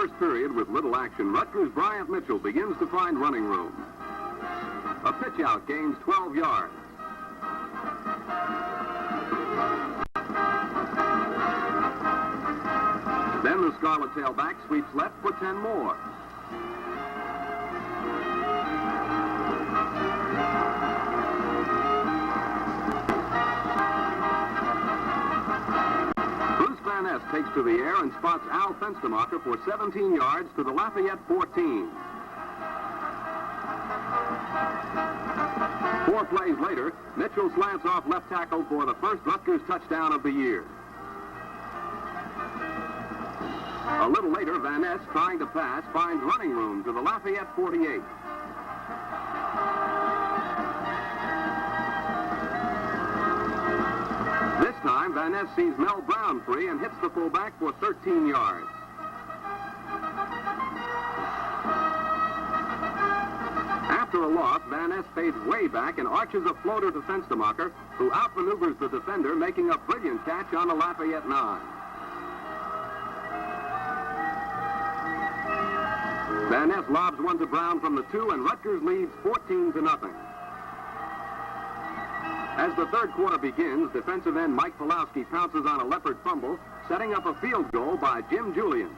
first period with little action, Rutgers' Bryant Mitchell begins to find running room. A pitch out gains 12 yards. Then the Scarlet tailback sweeps left for 10 more. Van Ness takes to the air and spots Al Fenstermacher for 17 yards to the Lafayette 14. 4 plays later, Mitchell slants off left tackle for the first Rutgers touchdown of the year. A little later, Van Ness, trying to pass, finds running room to the Lafayette 48. This time, Van Ness sees Mel Brown free and hits the fullback for 13 yards. After a loss, Van Ness fades way back and arches a floater to Fenstermacher, who outmaneuvers the defender, making a brilliant catch on the Lafayette 9. Van Ness lobs one to Brown from the 2, and Rutgers leads 14-0. As the third quarter begins, defensive end Mike Pulowski pounces on a Leopard fumble, setting up a field goal by Jim Julian.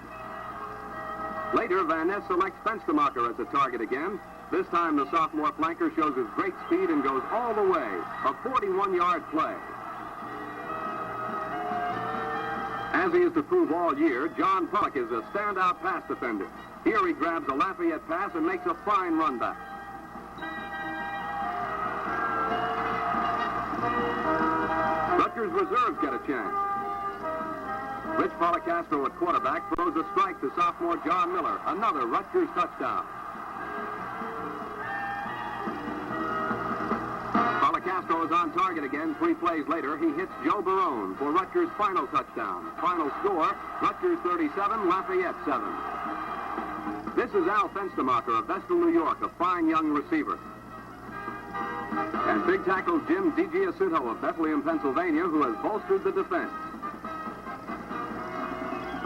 Later, Van Ness selects Fenstermacher as a target again. This time, the sophomore flanker shows his great speed and goes all the way, a 41-yard play. As he is to prove all year, John Pollock is a standout pass defender. Here he grabs a Lafayette pass and makes a fine run back. Rutgers reserves get a chance. Rich Policastro at quarterback throws a strike to sophomore John Miller, another Rutgers touchdown. Policastro is on target again. 3 plays later, he hits Joe Barone for Rutgers' final touchdown. Final score, Rutgers 37, Lafayette 7. This is Al Fenstermacher of Vestal, New York, a fine young receiver. And big tackle Jim DiGiacinto of Bethlehem, Pennsylvania, who has bolstered the defense.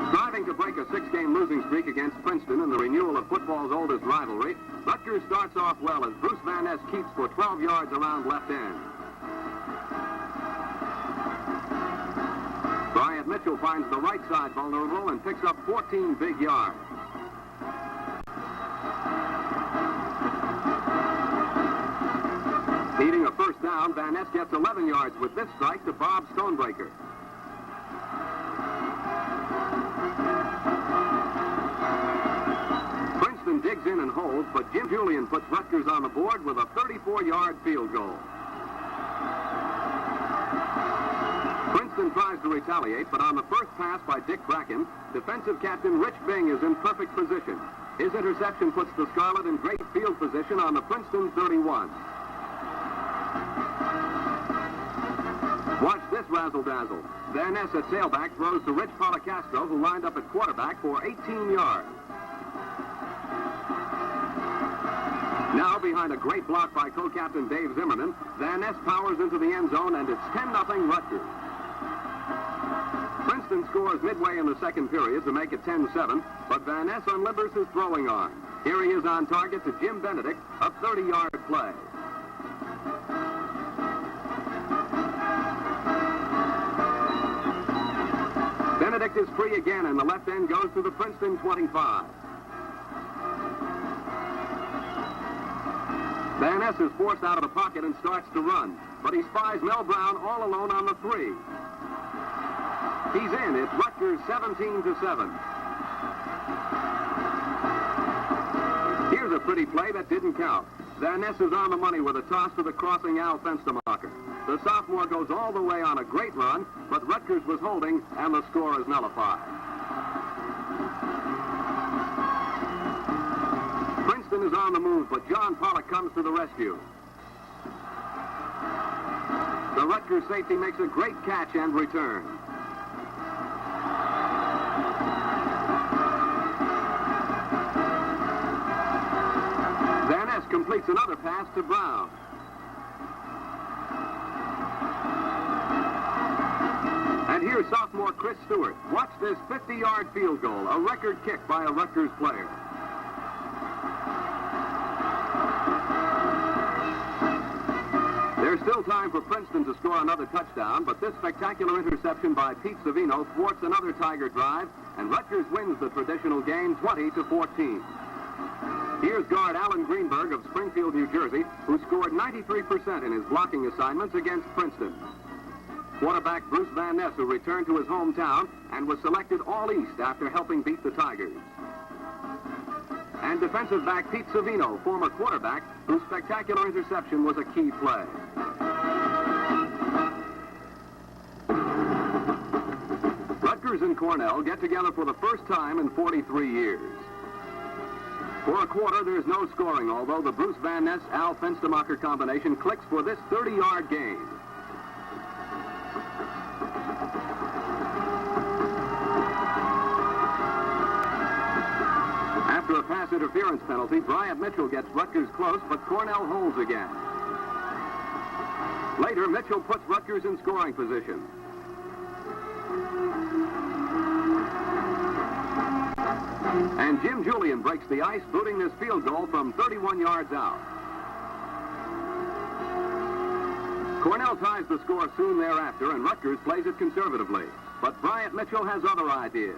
Striving to break a 6-game losing streak against Princeton in the renewal of football's oldest rivalry, Rutgers starts off well as Bruce Van Ness keeps for 12 yards around left end. Bryant Mitchell finds the right side vulnerable and picks up 14 big yards. Needing a first down, Van Ness gets 11 yards with this strike to Bob Stonebreaker. Princeton digs in and holds, but Jim Julian puts Rutgers on the board with a 34-yard field goal. Princeton tries to retaliate, but on the first pass by Dick Bracken, defensive captain Rich Bing is in perfect position. His interception puts the Scarlet in great field position on the Princeton 31. Watch this razzle-dazzle. Van Ness at tailback throws to Rich Policastro, who lined up at quarterback for 18 yards. Now, behind a great block by co-captain Dave Zimmerman, Van Ness powers into the end zone, and it's 10-0 Rutgers. Princeton scores midway in the second period to make it 10-7, but Van Ness unlimbers his throwing arm. Here he is on target to Jim Benedict, a 30-yard play. Benedict is free again, and the left end goes to the Princeton 25. Van Ness is forced out of the pocket and starts to run, but he spies Mel Brown all alone on the 3. He's in. It's Rutgers 17-7. Here's a pretty play that didn't count. Van Ness is on the money with a toss to the crossing Al Fenstermacher. The sophomore goes all the way on a great run, but Rutgers was holding, and the score is nullified. Princeton is on the move, but John Pollock comes to the rescue. The Rutgers safety makes a great catch and return. Van Ness completes another pass to Brown. And here Here's sophomore Chris Stewart. Watch this 50-yard field goal, a record kick by a Rutgers player. There's still time for Princeton to score another touchdown, but this spectacular interception by Pete Savino thwarts another Tiger drive, and Rutgers wins the traditional game 20-14. Here's guard Alan Greenberg of Springfield, New Jersey, who scored 93% in his blocking assignments against Princeton. Quarterback Bruce Van Ness, who returned to his hometown and was selected All-East after helping beat the Tigers. And defensive back Pete Savino, former quarterback, whose spectacular interception was a key play. Rutgers and Cornell get together for the first time in 43 years. For a quarter, there's no scoring, although the Bruce Van Ness-Al Fenstermacher combination clicks for this 30-yard gain. After a pass interference penalty, Bryant Mitchell gets Rutgers close, but Cornell holds again. Later, Mitchell puts Rutgers in scoring position. And Jim Julian breaks the ice, booting this field goal from 31 yards out. Cornell ties the score soon thereafter, and Rutgers plays it conservatively. But Bryant Mitchell has other ideas.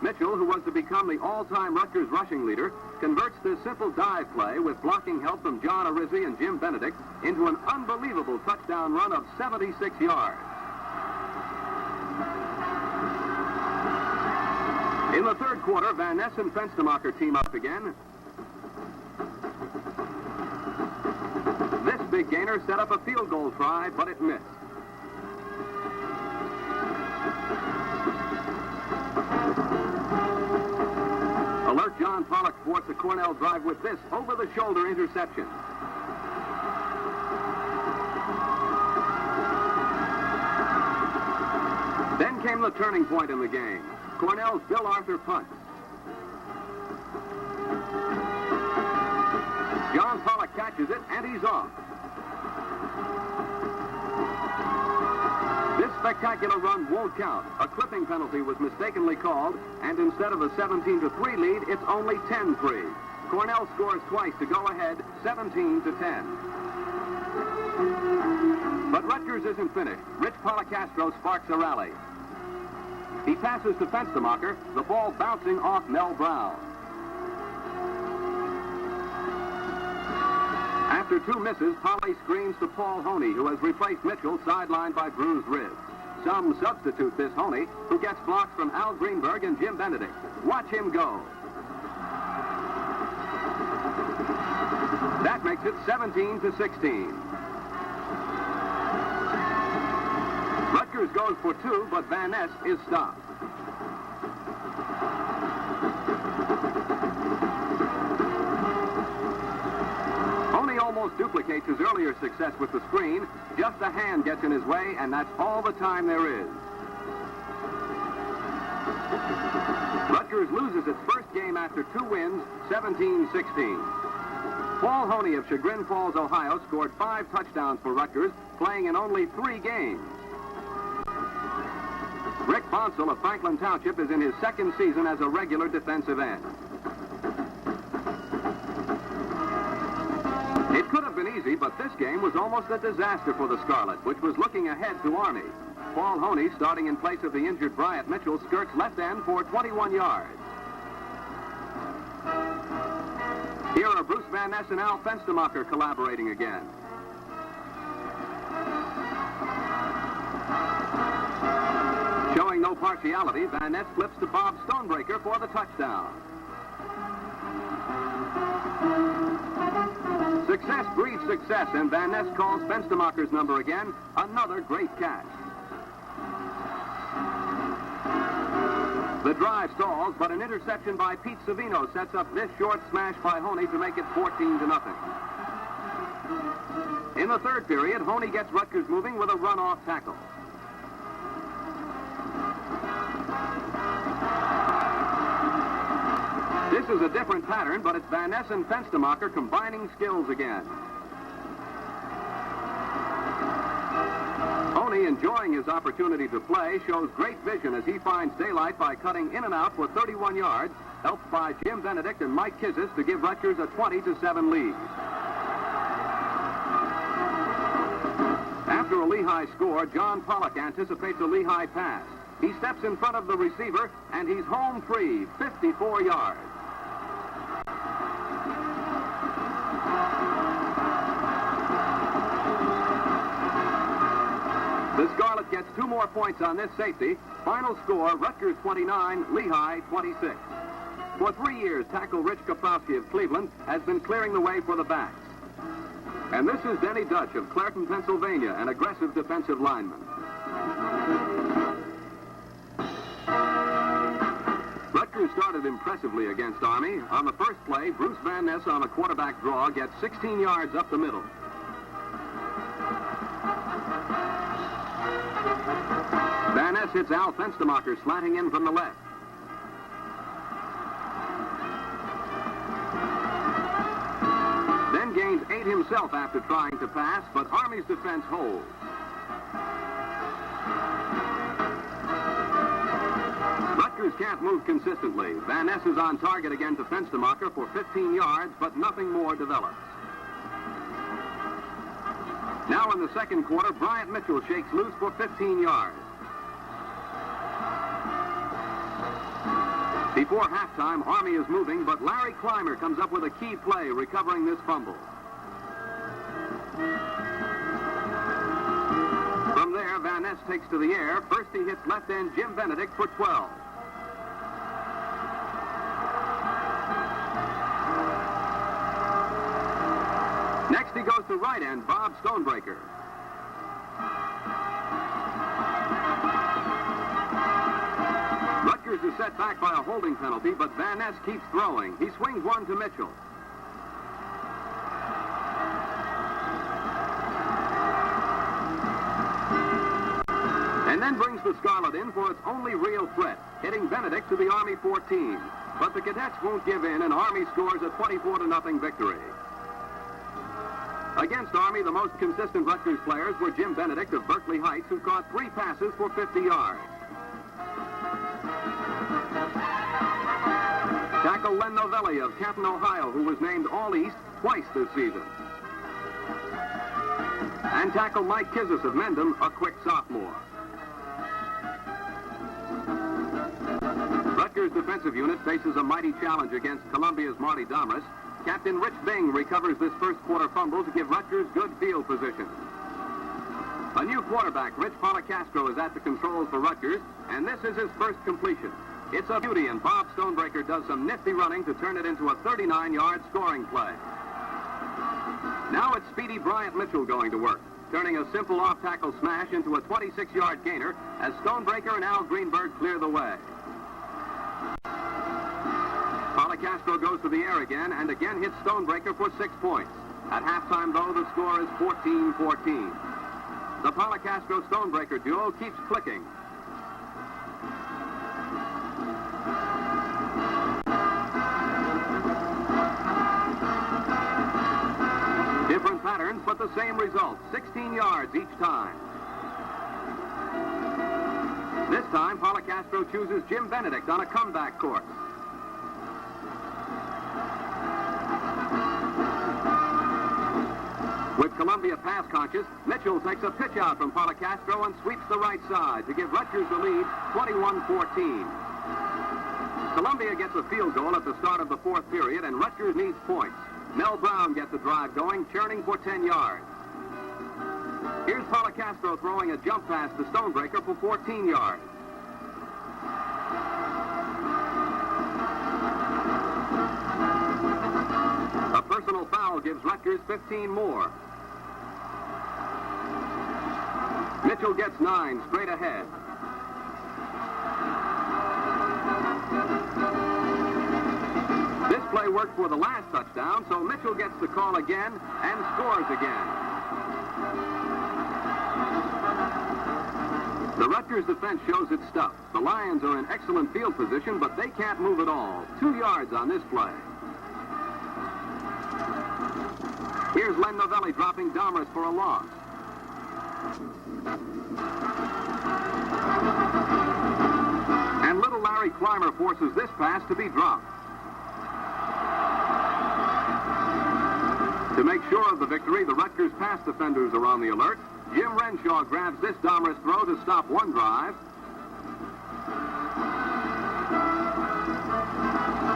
Mitchell, who was to become the all-time Rutgers rushing leader, converts this simple dive play with blocking help from John Arizzi and Jim Benedict into an unbelievable touchdown run of 76 yards. In the third quarter, Van Ness and Fenstermacher team up again. This big gainer set up a field goal try, but it missed. Alert John Pollock thwarts the Cornell drive with this over-the-shoulder interception. Then came the turning point in the game. Cornell's Bill Arthur punts. John Pollock catches it, and he's off. This spectacular run won't count. A clipping penalty was mistakenly called, and instead of a 17-3 lead, it's only 10-3. Cornell scores twice to go ahead, 17-10. But Rutgers isn't finished. Rich Policastro sparks a rally. He passes to Fenstermacher, the ball bouncing off Mel Brown. After two misses, Polly screens to Paul Hohne, who has replaced Mitchell, sidelined by bruised ribs. Some substitute this Hohne, who gets blocks from Al Greenberg and Jim Benedict. Watch him go. That makes it 17-16. Rutgers goes for two, but Van Ness is stopped. Hohne almost duplicates his earlier success with the screen. Just a hand gets in his way, and that's all the time there is. Rutgers loses its first game after two wins, 17-16. Paul Hohne of Chagrin Falls, Ohio, scored 5 touchdowns for Rutgers, playing in only 3 games. Rick Bonsall of Franklin Township is in his second season as a regular defensive end. It could have been easy, but this game was almost a disaster for the Scarlet, which was looking ahead to Army. Paul Hohne, starting in place of the injured Bryant Mitchell, skirts left end for 21 yards. Here are Bruce Van Ness and Al Fenstermacher collaborating again. Showing no partiality, Van Ness flips to Bob Stonebreaker for the touchdown. Success breeds success, and Van Ness calls Fenstermacher's number again. Another great catch. The drive stalls, but an interception by Pete Savino sets up this short smash by Hohne to make it 14-0. In the third period, Hohne gets Rutgers moving with a run-off tackle. This is a different pattern, but it's Van Ness and Fenstermacher combining skills again. Hohne enjoying his opportunity to play, shows great vision as he finds daylight by cutting in and out for 31 yards, helped by Jim Benedict and Mike Kizis to give Rutgers a 20-7 lead. After a Lehigh score, John Pollock anticipates a Lehigh pass. He steps in front of the receiver, and he's home free, 54 yards. The Scarlet gets 2 more points on this safety. Final score, Rutgers 29, Lehigh 26. For 3 years, tackle Rich Kaprowski of Cleveland has been clearing the way for the backs. And this is Denny Dutch of Clairton, Pennsylvania, an aggressive defensive lineman. Rutgers started impressively against Army. On the first play, Bruce Van Ness on a quarterback draw gets 16 yards up the middle. Van Ness hits Al Fenstermacher slanting in from the left. Then gains 8 himself after trying to pass, but Army's defense holds. Rutgers can't move consistently. Van Ness is on target again to Fenstermacher for 15 yards, but nothing more develops. Now in the second quarter, Bryant Mitchell shakes loose for 15 yards. Before halftime, Army is moving, but Larry Clymer comes up with a key play, recovering this fumble. From there, Van Ness takes to the air. First he hits left end Jim Benedict for 12. Next he goes to right end Bob Stonebreaker. Rutgers is set back by a holding penalty, but Van Ness keeps throwing. He swings one to Mitchell. And then brings the Scarlet in for its only real threat, hitting Benedict to the Army 14. But the Cadets won't give in, and Army scores a 24-0 victory. Against Army, the most consistent Rutgers players were Jim Benedict of Berkeley Heights, who caught 3 passes for 50 yards. Tackle Len Novelli of Canton, Ohio, who was named All-East twice this season. And tackle Mike Kizis of Mendham, a quick sophomore. Rutgers' defensive unit faces a mighty challenge against Columbia's Marty Domris. Captain Rich Bing recovers this first quarter fumble to give Rutgers good field position. A new quarterback, Rich Policastro, is at the controls for Rutgers, and this is his first completion. It's a beauty, and Bob Stonebreaker does some nifty running to turn it into a 39-yard scoring play. Now it's speedy Bryant Mitchell going to work, turning a simple off-tackle smash into a 26-yard gainer as Stonebreaker and Al Greenberg clear the way. Policastro goes to the air again and again hits Stonebreaker for 6 points. At halftime, though, the score is 14-14. The Policastro-Stonebreaker duo keeps clicking. Different patterns, but the same result. 16 yards each time. This time, Policastro chooses Jim Benedict on a comeback course. With Columbia pass conscious, Mitchell takes a pitch out from Policastro and sweeps the right side to give Rutgers the lead, 21-14. Columbia gets a field goal at the start of the fourth period, and Rutgers needs points. Mel Brown gets the drive going, churning for 10 yards. Here's Policastro throwing a jump pass to Stonebreaker for 14 yards. A personal foul gives Rutgers 15 more. Mitchell gets 9 straight ahead. This play worked for the last touchdown, so Mitchell gets the call again and scores again. The Rutgers defense shows its stuff. The Lions are in excellent field position, but they can't move at all. 2 yards on this play. Here's Len Novelli dropping Domris for a loss. Clymer forces this pass to be dropped. To make sure of the victory, the Rutgers pass defenders are on the alert. Jim Renshaw grabs this Dommer's throw to stop one drive.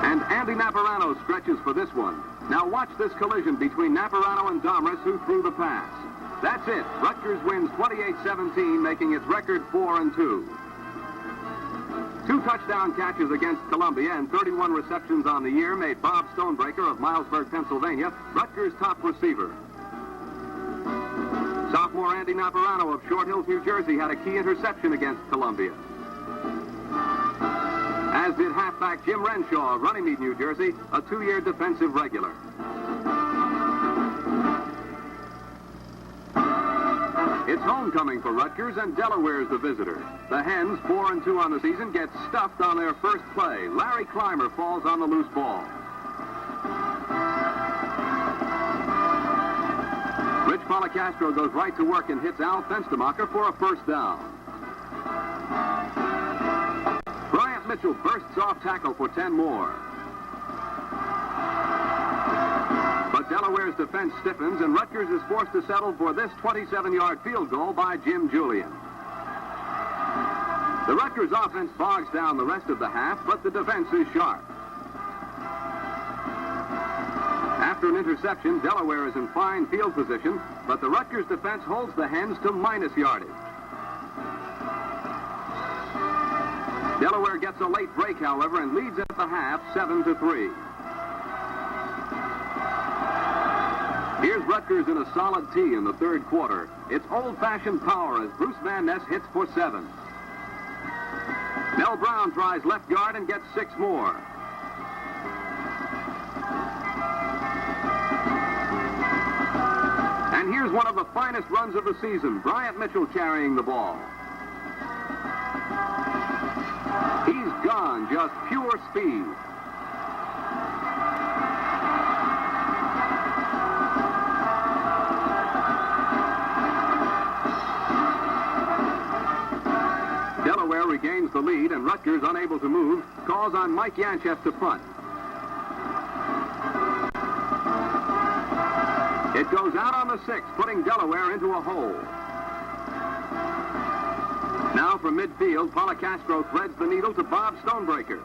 And Andy Naparano stretches for this one. Now watch this collision between Naparano and Domrus, who threw the pass. That's it. Rutgers wins 28-17, making its record 4-2. 2 touchdown catches against Columbia and 31 receptions on the year made Bob Stonebreaker of Milesburg, Pennsylvania, Rutgers' top receiver. Sophomore Andy Naparano of Short Hills, New Jersey, had a key interception against Columbia. As did halfback Jim Renshaw of Runnymede, New Jersey, a 2-year defensive regular. It's homecoming for Rutgers, and Delaware's the visitor. The Hens, 4-2 on the season, get stuffed on their first play. Larry Clymer falls on the loose ball. Rich Policastro goes right to work and hits Al Fenstermacher for a first down. Bryant Mitchell bursts off tackle for 10 more. But Delaware's defense stiffens, and Rutgers is forced to settle for this 27-yard field goal by Jim Julian. The Rutgers offense bogs down the rest of the half, but the defense is sharp. After an interception, Delaware is in fine field position, but the Rutgers defense holds the Hens to minus yardage. Delaware gets a late break, however, and leads at the half 7-3. Here's Rutgers in a solid tee in the third quarter. It's old-fashioned power as Bruce Van Ness hits for 7. Mel Brown tries left guard and gets 6 more. And here's one of the finest runs of the season, Bryant Mitchell carrying the ball. He's gone, just pure speed. Delaware regains the lead, and Rutgers, unable to move, calls on Mike Yanchef to punt. It goes out on the 6, putting Delaware into a hole. Now from midfield, Policastro threads the needle to Bob Stonebreaker.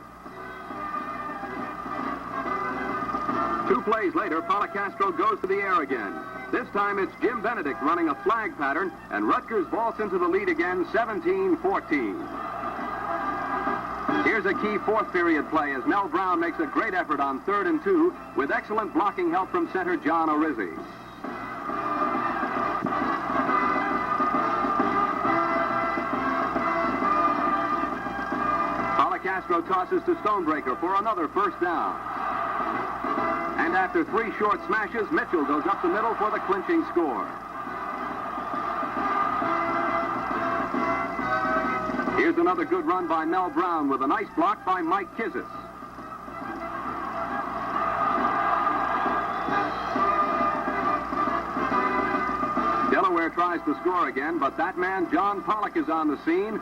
2 plays later, Policastro goes to the air again. This time it's Jim Benedict running a flag pattern, and Rutgers vaults into the lead again, 17-14. Here's a key fourth period play as Mel Brown makes a great effort on 3rd and 2 with excellent blocking help from center John Orizzi. Policastro tosses to Stonebreaker for another first down. And after 3 short smashes, Mitchell goes up the middle for the clinching score. Here's another good run by Mel Brown with a nice block by Mike Kizis. Delaware tries to score again, but that man, John Pollock, is on the scene.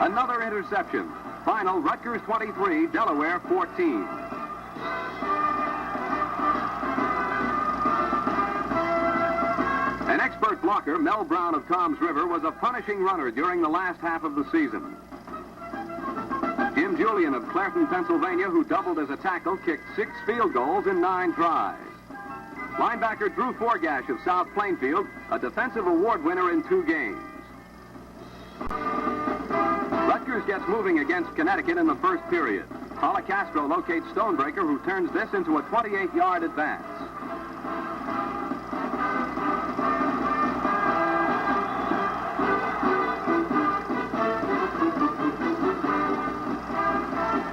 Another interception. Final, Rutgers 23, Delaware 14. An expert blocker, Mel Brown of Toms River, was a punishing runner during the last half of the season. Jim Julian of Clairton, Pennsylvania, who doubled as a tackle, kicked 6 field goals in 9 tries. Linebacker Drew Forgash of South Plainfield, a defensive award winner in 2 games. Rutgers gets moving against Connecticut in the first period. Policastro locates Stonebreaker, who turns this into a 28-yard advance.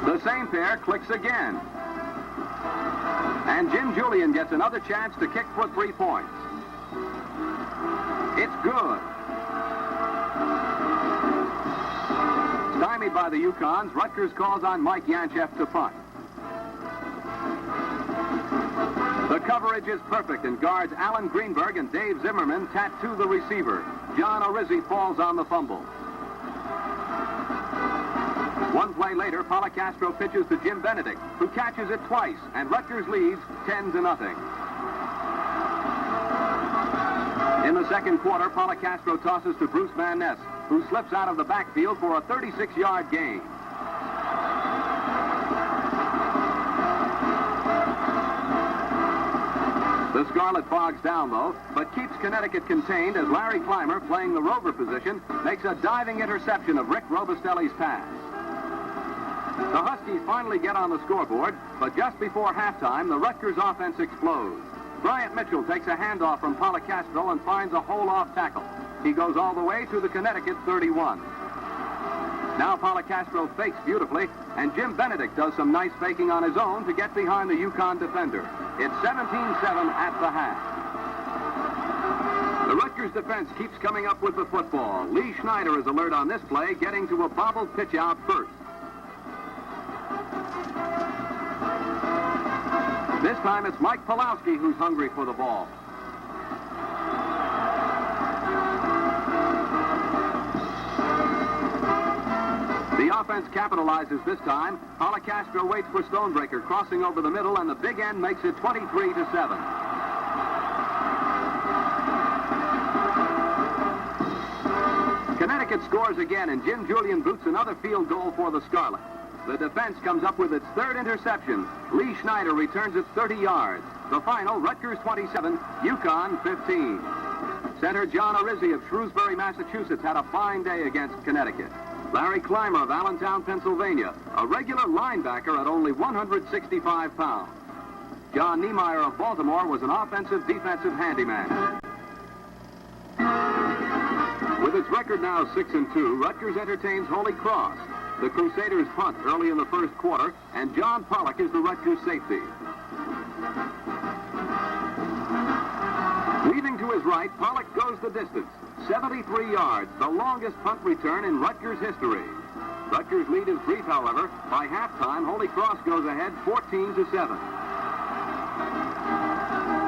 The same pair clicks again. And Jim Julian gets another chance to kick for 3 points. It's good. Stymied by the Yukons, Rutgers calls on Mike Yanchef to punt. The coverage is perfect, and guards Alan Greenberg and Dave Zimmerman tattoo the receiver. John Orizzi falls on the fumble. One play later, Policastro pitches to Jim Benedict, who catches it twice, and Rutgers leads 10-0. In the second quarter, Policastro tosses to Bruce Van Ness, who slips out of the backfield for a 36-yard gain. The Scarlet bogs down, though, but keeps Connecticut contained as Larry Clymer, playing the rover position, makes a diving interception of Rick Robustelli's pass. The Huskies finally get on the scoreboard, but just before halftime, the Rutgers offense explodes. Bryant Mitchell takes a handoff from Policastro and finds a hole-off tackle. He goes all the way to the Connecticut 31. Now Policastro fakes beautifully, and Jim Benedict does some nice faking on his own to get behind the UConn defender. It's 17-7 at the half. The Rutgers defense keeps coming up with the football. Lee Schneider is alert on this play, getting to a bobbled pitch out first. This time it's Mike Pawlowski who's hungry for the ball. The offense capitalizes this time. Policastro waits for Stonebreaker, crossing over the middle, and the big end makes it 23-7. Connecticut scores again, and Jim Julian boots another field goal for the Scarlet. The defense comes up with its third interception. Lee Schneider returns it 30 yards. The final, Rutgers 27, UConn 15. Center John Arizzi of Shrewsbury, Massachusetts, had a fine day against Connecticut. Larry Clymer of Allentown, Pennsylvania, a regular linebacker at only 165 pounds. John Niemeyer of Baltimore was an offensive-defensive handyman. With its record now 6-2, Rutgers entertains Holy Cross. The Crusaders punt early in the first quarter, and John Pollock is the Rutgers safety. Weaving to his right, Pollock goes the distance. 73 yards, the longest punt return in Rutgers history. Rutgers' lead is brief, however. By halftime, Holy Cross goes ahead 14-7.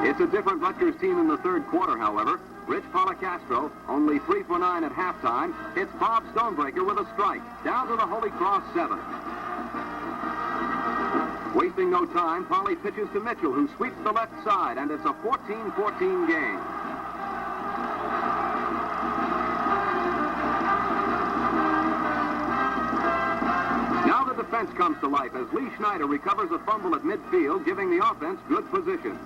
It's a different Rutgers team in the third quarter, however. Rich Policastro, only 3 for 9 at halftime, hits Bob Stonebreaker with a strike, down to the Holy Cross 7. Wasting no time, Polly pitches to Mitchell, who sweeps the left side, and it's a 14-14 game. Now the defense comes to life as Lee Schneider recovers a fumble at midfield, giving the offense good position.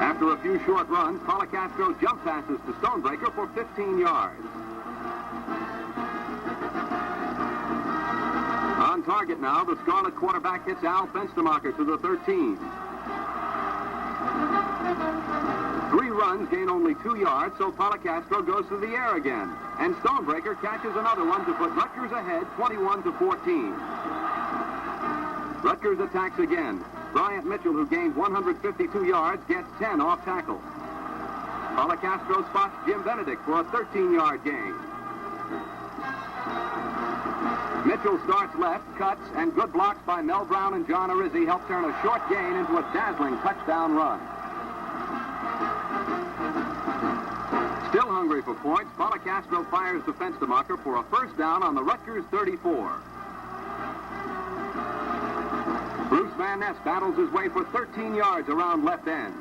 After a few short runs, Policastro jump passes to Stonebreaker for 15 yards. On target now, the Scarlet quarterback hits Al Fenstermacher to the 13. 3 runs gain only 2 yards, so Policastro goes to the air again. And Stonebreaker catches another one to put Rutgers ahead 21-14. Rutgers attacks again. Bryant Mitchell, who gained 152 yards, gets 10 off tackle. Policastro spots Jim Benedict for a 13-yard gain. Mitchell starts left, cuts, and good blocks by Mel Brown and John Arizzi help turn a short gain into a dazzling touchdown run. Still hungry for points, Policastro fires to Fenstermacher for a first down on the Rutgers 34. Bruce Van Ness battles his way for 13 yards around left end.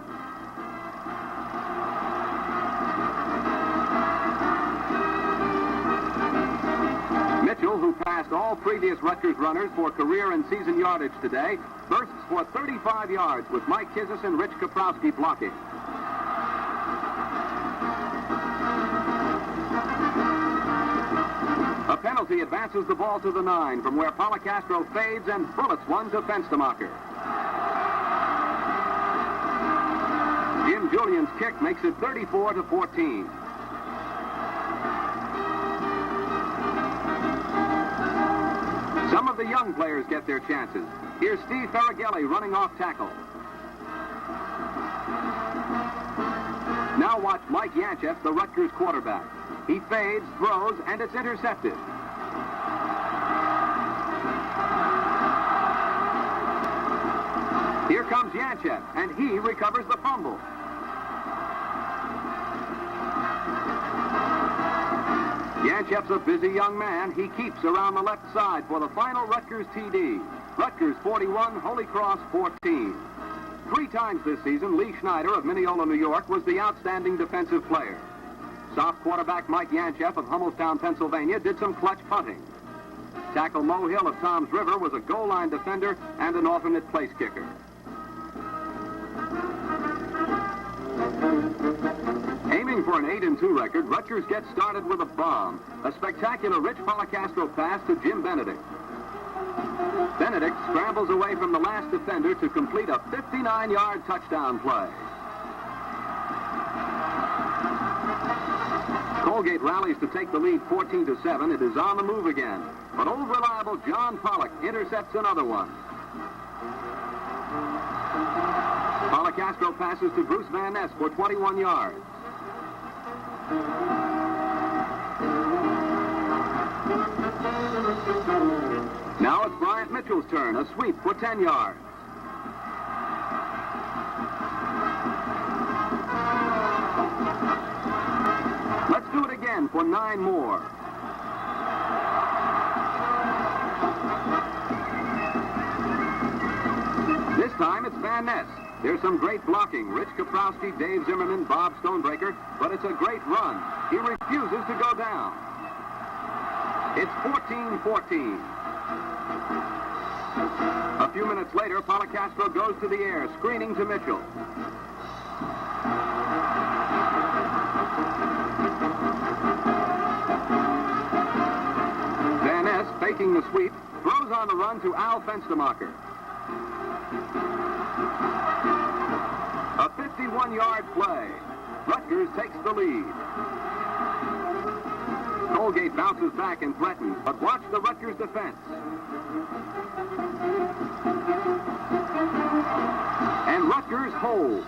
Mitchell, who passed all previous Rutgers runners for career and season yardage today, bursts for 35 yards with Mike Kizis and Rich Kaprowski blocking. A penalty advances the ball to the 9, from where Policastro fades and bullets one to Fenstermacher. Jim Julian's kick makes it 34-14. Some of the young players get their chances. Here's Steve Ferraghelli running off tackle. Now watch Mike Yanchef, the Rutgers quarterback. He fades, throws, and it's intercepted. Here comes Yanchef, and he recovers the fumble. Yanchev's a busy young man. He keeps around the left side for the final Rutgers TD. Rutgers 41, Holy Cross 14. 3 times this season, Lee Schneider of Mineola, New York, was the outstanding defensive player. Soft quarterback Mike Yanchev of Hummelstown, Pennsylvania, did some clutch punting. Tackle Mo Hill of Toms River was a goal line defender and an alternate place kicker. Aiming for an 8-2 record, Rutgers gets started with a bomb. A spectacular Rich Policastro pass to Jim Benedict. Benedict scrambles away from the last defender to complete a 59-yard touchdown play. Colgate rallies to take the lead 14-7. It is on the move again. But old reliable John Pollock intercepts another one. Policastro passes to Bruce Van Ness for 21 yards. Now it's Bryant Mitchell's turn. A sweep for 10 yards. Let's do it again for 9 more. This time it's Van Ness. There's some great blocking. Rich Kaprowski, Dave Zimmerman, Bob Stonebreaker, but it's a great run. He refuses to go down. It's 14-14. A few minutes later, Policastro goes to the air, screening to Mitchell. Van Ness, faking the sweep, throws on the run to Al Fenstermacher. A 51-yard play. Rutgers takes the lead. Colgate bounces back and threatens, but watch the Rutgers defense. And Rutgers holds.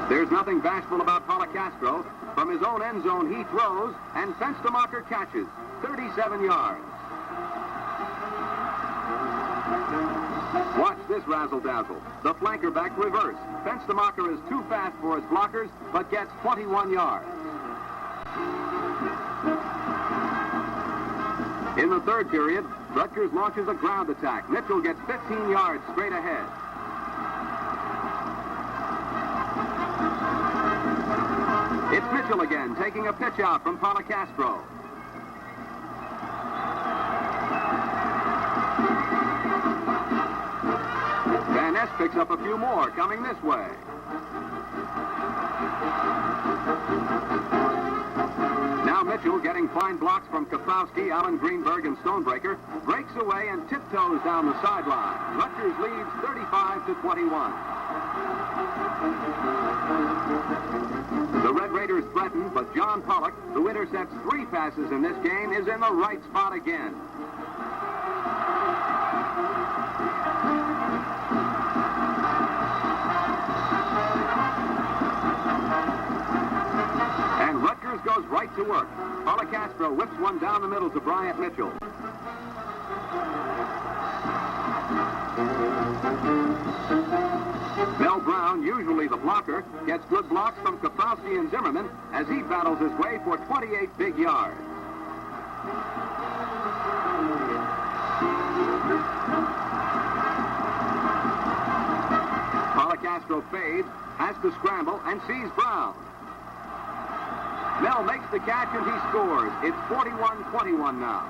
There's nothing bashful about Policastro. From his own end zone, he throws, and Fenstermacher catches. 37 yards. Watch this razzle-dazzle. The flanker back reverse. Fenstermacher is too fast for his blockers, but gets 21 yards. In the third period, Rutgers launches a ground attack. Mitchell gets 15 yards straight ahead. It's Mitchell again, taking a pitch out from Policastro. Van Ness picks up a few more coming this way. Now Mitchell, getting fine blocks from Kaprowski, Allen Greenberg, and Stonebreaker, breaks away and tiptoes down the sideline. Rutgers leads 35-21. The Red Raiders threaten, but John Pollock, who intercepts 3 passes in this game, is in the right spot again. And Rutgers goes right to work. Policastro whips one down the middle to Bryant Mitchell. Mel Brown, usually the blocker, gets good blocks from Kaprowski and Zimmerman as he battles his way for 28 big yards. Policastro fades, has to scramble, and sees Brown. Mel makes the catch and he scores. It's 41-21 now.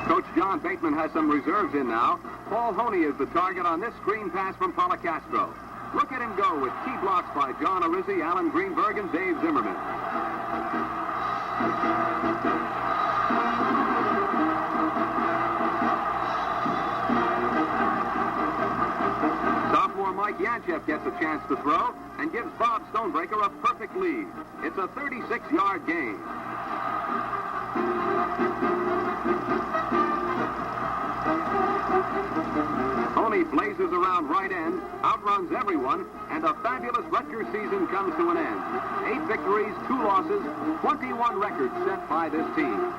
Coach John Bateman has some reserves in now. Paul Hohne is the target on this screen pass from Policastro. Look at him go with key blocks by John Arizzi, Allen Greenberg, and Dave Zimmerman. Sophomore Mike Yanchev gets a chance to throw and gives Bob Stonebreaker a perfect lead. It's a 36-yard gain. Hohne blazes around right end, outruns everyone, and a fabulous Rutgers season comes to an end. 8 victories, 2 losses, 21 records set by this team.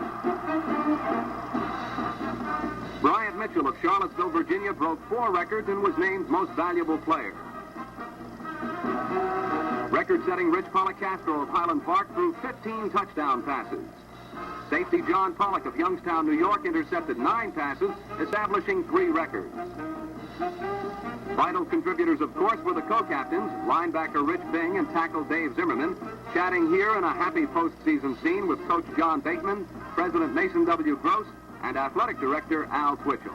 Bryant Mitchell of Charlottesville, Virginia, broke 4 records and was named Most Valuable Player. Record-setting Rich Policastro of Highland Park threw 15 touchdown passes. Safety John Pollock of Youngstown, New York, intercepted 9 passes, establishing 3 records. Vital contributors, of course, were the co-captains, linebacker Rich Bing and tackle Dave Zimmerman, chatting here in a happy postseason scene with Coach John Bateman, President Mason W. Gross, and Athletic Director Al Twitchell.